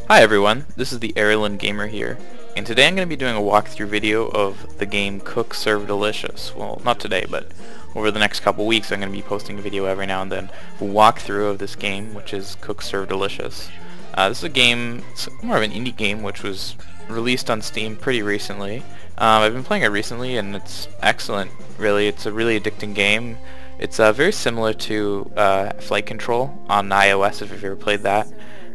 Hi everyone, this is the Airland Gamer here, and today I'm going to be doing a walkthrough video of the game Cook Serve Delicious. Well, not today, but over the next couple weeks I'm going to be posting a video every now and then, a walkthrough of this game, which is Cook Serve Delicious. This is a game, it's more of an indie game, which was released on Steam pretty recently. I've been playing it recently and it's excellent, really. It's a really addicting game. It's very similar to Flight Control on iOS, if you've ever played that.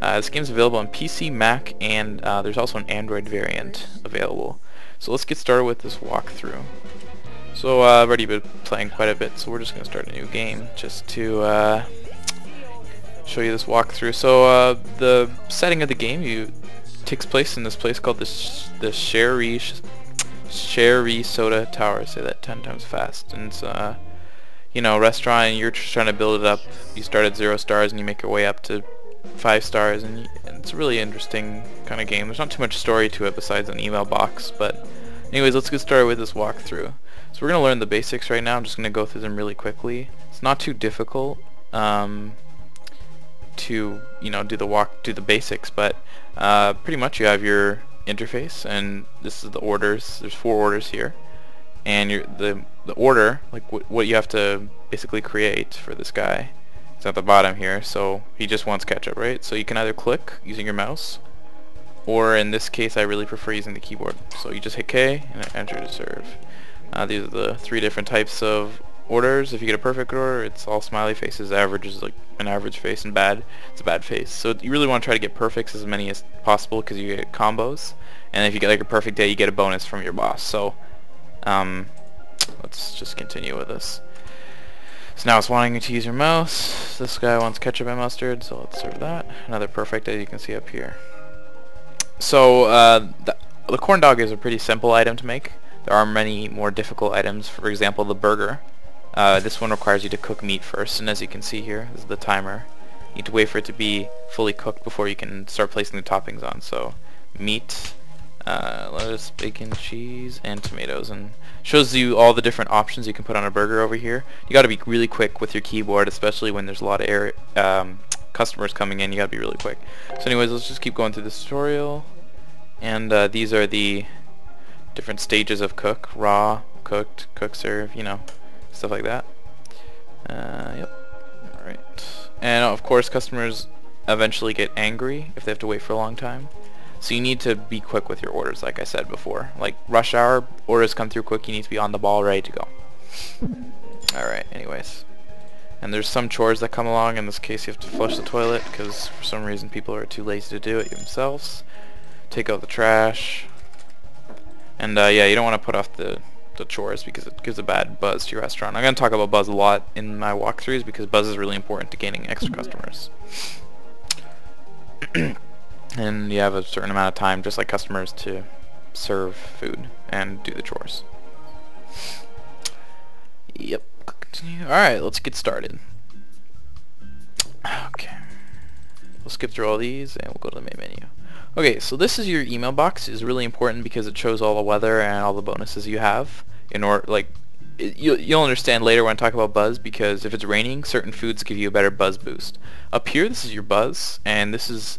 This game's available on PC, Mac, and there's also an Android variant available. So let's get started with this walkthrough. So I've already been playing quite a bit, so we're just going to start a new game just to show you this walkthrough. So the setting of the game takes place in this place called the Sherry Soda Tower. Say that 10 times fast. And it's you know, restaurant, and you're just trying to build it up. You start at 0 stars and you make your way up to 5 stars, and it's a really interesting kind of game. There's not too much story to it besides an email box, but anyways, let's get started with this walkthrough. So we're going to learn the basics right now. I'm just going to go through them really quickly. It's not too difficult to, you know, do the basics, but pretty much you have your interface, and this is the orders. There's 4 orders here, and the order, like what you have to basically create for this guy, is at the bottom here. So he just wants ketchup, right? So you can either click using your mouse, or in this case I really prefer using the keyboard. So you just hit K and enter to serve. These are the 3 different types of orders. If you get a perfect order, it's all smiley faces. Average is like an average face, and bad, it's a bad face. So you really want to try to get perfects, as many as possible, because you get combos, and if you get like a perfect day, you get a bonus from your boss. So let's just continue with this. So now it's wanting you to use your mouse. This guy wants ketchup and mustard, so let's serve that. Another perfect, as you can see up here. So the corn dog is a pretty simple item to make. There are many more difficult items. For example, the burger. This one requires you to cook meat first, and as you can see here, this is the timer. You need to wait for it to be fully cooked before you can start placing the toppings on. So meat, lettuce, bacon, cheese, and tomatoes, and shows you all the different options you can put on a burger over here. You got to be really quick with your keyboard, especially when there's a lot of customers coming in. You got to be really quick. So anyways, let's just keep going through this tutorial, and these are the different stages of cook: raw, cooked, cook, serve, you know, stuff like that. Yep. Alright. And of course, customers eventually get angry if they have to wait for a long time. So you need to be quick with your orders, like I said before. Like rush hour, orders come through quick, you need to be on the ball, ready to go. Alright, anyways. And there's some chores that come along. In this case, you have to flush the toilet, because for some reason people are too lazy to do it themselves. Take out the trash. And yeah, you don't want to put off the chores, because it gives a bad buzz to your restaurant. I'm going to talk about buzz a lot in my walkthroughs, because buzz is really important to gaining extra customers. And you have a certain amount of time, just like customers, to serve food and do the chores. Yep. Alright, let's get started. Okay. We'll skip through all these and we'll go to the main menu. Okay, so this is your email box. It's really important because it shows all the weather and all the bonuses you have. In order, like, you'll understand later when I talk about buzz, because if it's raining, certain foods give you a better buzz boost. Up here, this is your buzz, and this is,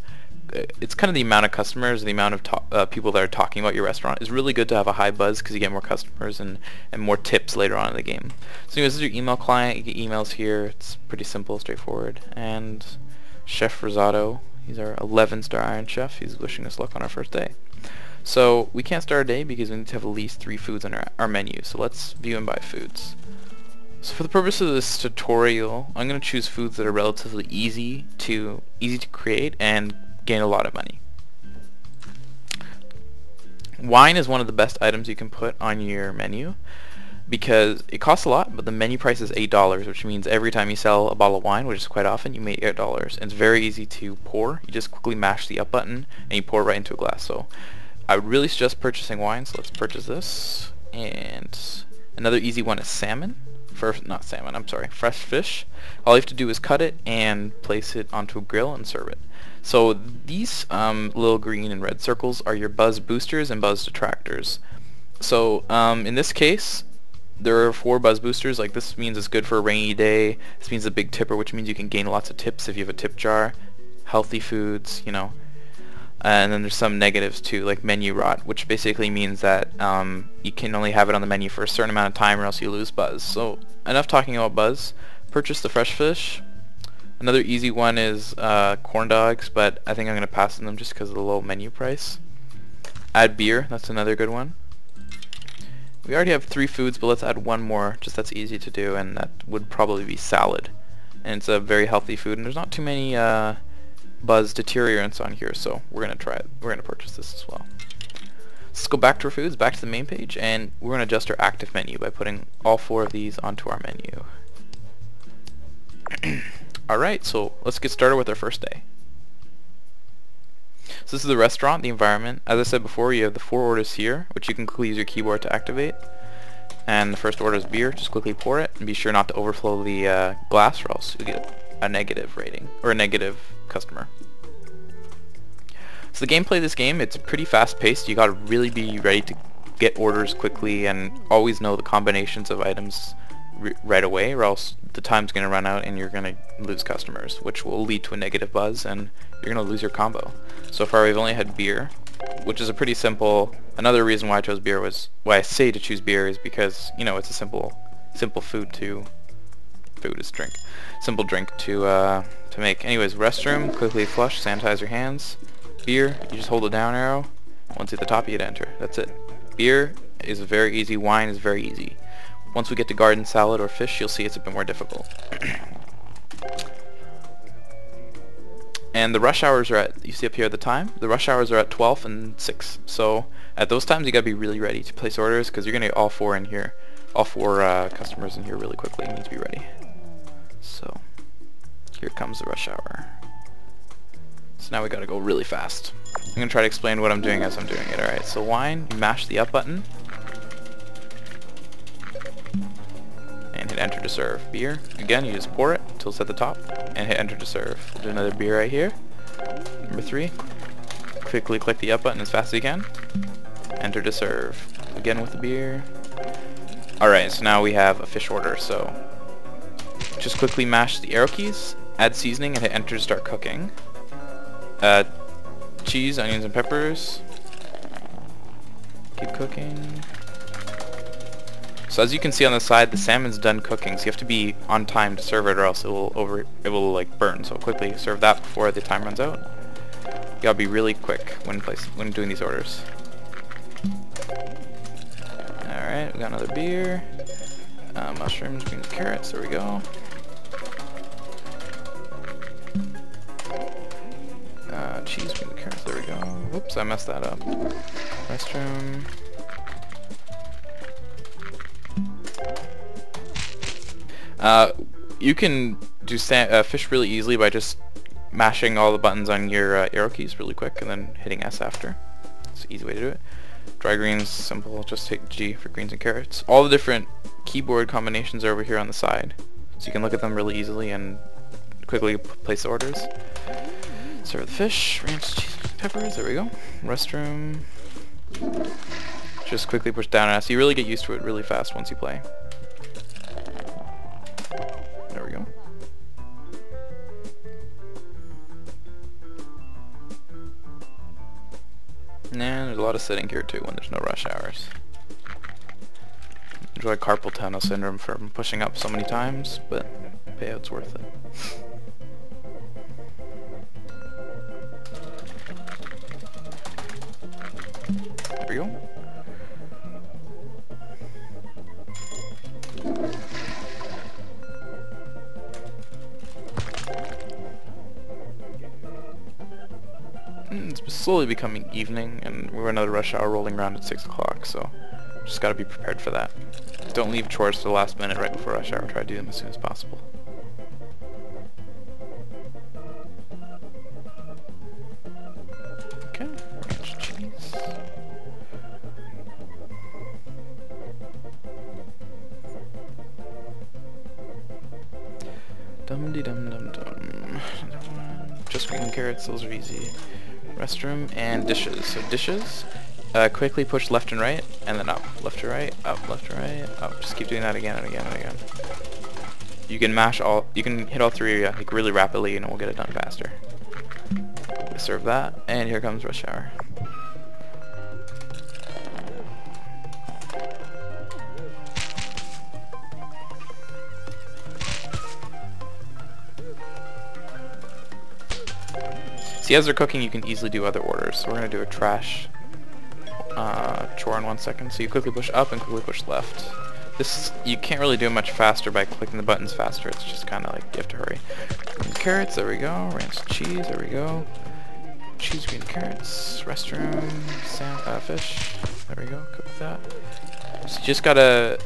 it's kind of the amount of customers, the amount of people that are talking about your restaurant. Is really good to have a high buzz, because you get more customers and more tips later on in the game. So anyways, this is your email client. You get emails here. It's pretty simple, straightforward. And Chef Rosado, he's our 11-star Iron Chef. He's wishing us luck on our first day. So we can't start a day because we need to have at least 3 foods on our menu. So let's view and buy foods. So for the purpose of this tutorial, I'm going to choose foods that are relatively easy to create and gain a lot of money. Wine is one of the best items you can put on your menu, because it costs a lot, but the menu price is $8, which means every time you sell a bottle of wine, which is quite often, you make $8. And it's very easy to pour. You just quickly mash the up button and you pour right into a glass. So I would really suggest purchasing wine, so let's purchase this. And another easy one is salmon. Not salmon, I'm sorry, fresh fish. All you have to do is cut it and place it onto a grill and serve it. So these little green and red circles are your buzz boosters and buzz detractors. So in this case, there are 4 buzz boosters. Like, this means it's good for a rainy day. This means a big tipper, which means you can gain lots of tips if you have a tip jar. Healthy foods, you know. And then there's some negatives too, like menu rot, which basically means that you can only have it on the menu for a certain amount of time or else you lose buzz. So enough talking about buzz. Purchase the fresh fish. Another easy one is corn dogs, but I think I'm going to pass on them just because of the low menu price. Add beer, that's another good one. We already have 3 foods, but let's add one more, just that's easy to do, and that would probably be salad. And it's a very healthy food, and there's not too many buzz deteriorants on here, so we're going to try it. We're going to purchase this as well. Let's go back to our foods, back to the main page, and we're going to adjust our active menu by putting all 4 of these onto our menu. Alright, so let's get started with our first day. So this is the restaurant, the environment. As I said before, you have the 4 orders here, which you can quickly use your keyboard to activate. And the first order is beer. Just quickly pour it, and be sure not to overflow the glass, or else you'll get a negative rating, or a negative customer. So the gameplay of this game, it's pretty fast-paced. You gotta really be ready to get orders quickly, and always know the combinations of items right away, or else the time's gonna run out and you're gonna lose customers, which will lead to a negative buzz, and you're gonna lose your combo. So far we've only had beer, which is a pretty simple. Another reason why I chose beer was, why I say to choose beer is because, you know, it's a simple food to make. Anyways, restroom, quickly flush, sanitize your hands. Beer, you just hold the down arrow. Once you hit the top, you hit enter. That's it. Beer is very easy. Wine is very easy. Once we get to garden salad or fish, you'll see it's a bit more difficult. And the rush hours are at, you see up here at the time, the rush hours are at 12 and 6. So at those times you gotta be really ready to place orders, because you're gonna get all 4 in here, all 4 customers in here really quickly. You need to be ready. So here comes the rush hour. So now we gotta go really fast. I'm gonna try to explain what I'm doing as I'm doing it. Alright, so wine, you mash the up button and hit enter to serve. Beer, again, you just pour it until it's at the top and hit enter to serve. We'll do another beer right here. Number 3, quickly click the up button as fast as you can. Enter to serve. Again with the beer. Alright, so now we have a fish order, so just quickly mash the arrow keys, add seasoning, and hit enter to start cooking. Cheese, onions, and peppers. Keep cooking. So as you can see on the side, the salmon's done cooking, so you have to be on time to serve it, or else it will like burn. So quickly serve that before the time runs out. You gotta be really quick when doing these orders. Alright, we got another beer. Mushrooms, beans, carrots, there we go. Cheese, beans, carrots, there we go. Whoops, I messed that up. Restroom. You can do fish really easily by just mashing all the buttons on your arrow keys really quick and then hitting S after. It's an easy way to do it. Dry greens, simple, just hit G for greens and carrots. All the different keyboard combinations are over here on the side, so you can look at them really easily and quickly place the orders. Serve the fish, ranch, cheese, peppers, there we go. Restroom. Just quickly push down and S. You really get used to it really fast once you play. There we go. And there's a lot of sitting here too when there's no rush hours. Enjoy carpal tunnel syndrome from pushing up so many times, but payout's worth it. There we go. It's slowly becoming evening, and we're another rush hour rolling around at 6 o'clock, so just gotta be prepared for that. Don't leave chores to the last minute right before rush hour. Try to do them as soon as possible. Okay, ranch cheese. Dum-de-dum-dum-dum. Just green carrots, those are easy. Restroom and dishes. So dishes, quickly push left and right, and then up. Left to right, up, left to right, up. Just keep doing that again and again and again. You can mash all, you can hit all 3 like really rapidly and it will get it done faster. quickly serve that, and here comes rush hour. See, as they're cooking, you can easily do other orders. So we're going to do a trash chore in 1 second. So you quickly push up and quickly push left. This, you can't really do much faster by clicking the buttons faster. It's just kind of like you have to hurry. Green carrots, there we go. Ranch cheese, there we go. Cheese, green carrots, restroom, fish, there we go. Cook that. So you just gotta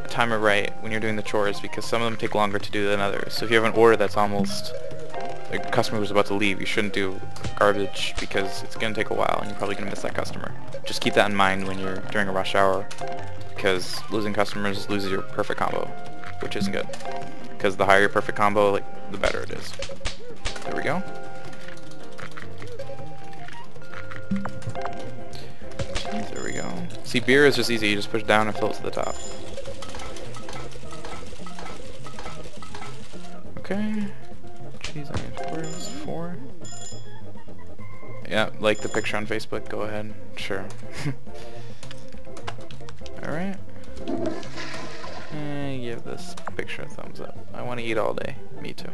time it right when you're doing the chores, because some of them take longer to do than others. So if you have an order that's almost, like a customer who's about to leave, you shouldn't do garbage because it's going to take a while and you're probably going to miss that customer. Just keep that in mind when you're during a rush hour, because losing customers loses your perfect combo, which isn't good. Because the higher your perfect combo, like, the better it is. There we go. There we go. See, beer is just easy. You just push down and fill it to the top. Okay. Cheese, onions, quarters, 4. Yeah, like the picture on Facebook, go ahead. Sure. Alright. And give this picture a thumbs up. I want to eat all day. Me too.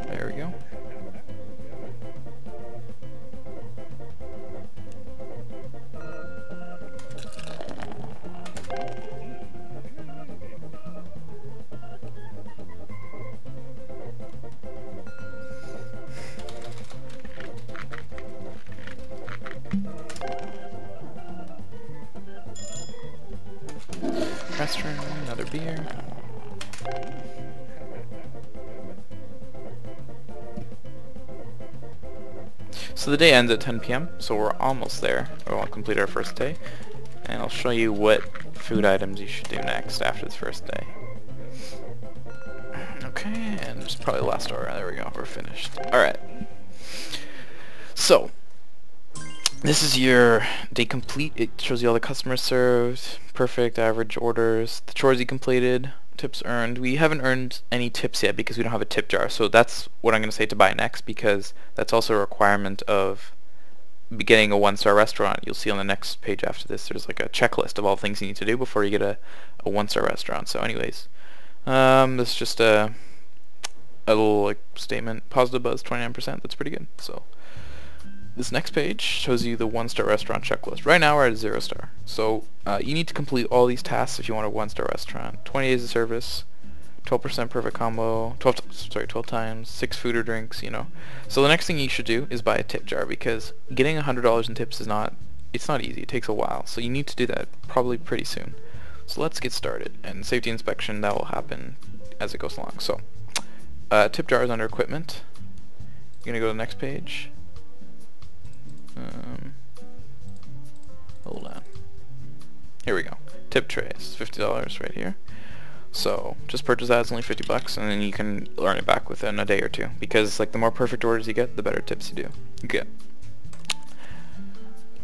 There we go. Restroom, another beer. So the day ends at 10 p.m, so we're almost there. We'll complete our first day. And I'll show you what food items you should do next after this first day. Okay, and it's probably the last order. There we go, we're finished. Alright. So, this is your day complete. It shows you all the customers served, perfect, average orders, the chores you completed, tips earned. We haven't earned any tips yet because we don't have a tip jar. So that's what I'm going to say to buy next, because that's also a requirement of getting a 1-star restaurant. You'll see on the next page after this, there's like a checklist of all things you need to do before you get a 1-star restaurant. So anyways, this is just a little like statement. Positive buzz 29%. That's pretty good. So this next page shows you the 1-star restaurant checklist. Right now we're at 0-star. So you need to complete all these tasks if you want a 1-star restaurant. 20 days of service, 12% perfect combo, 12 times, 6 food or drinks, you know. So the next thing you should do is buy a tip jar, because getting $100 in tips is not easy. It takes a while. So you need to do that probably pretty soon. So let's get started. And safety inspection, that will happen as it goes along. So tip jar is under equipment. You're gonna go to the next page. Hold on. Here we go. Tip trays, $50 right here. So just purchase that. It's only $50, and then you can earn it back within a day or two. Because like the more perfect orders you get, the better tips you get.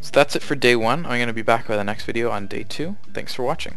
So that's it for day 1. I'm going to be back with the next video on day 2. Thanks for watching.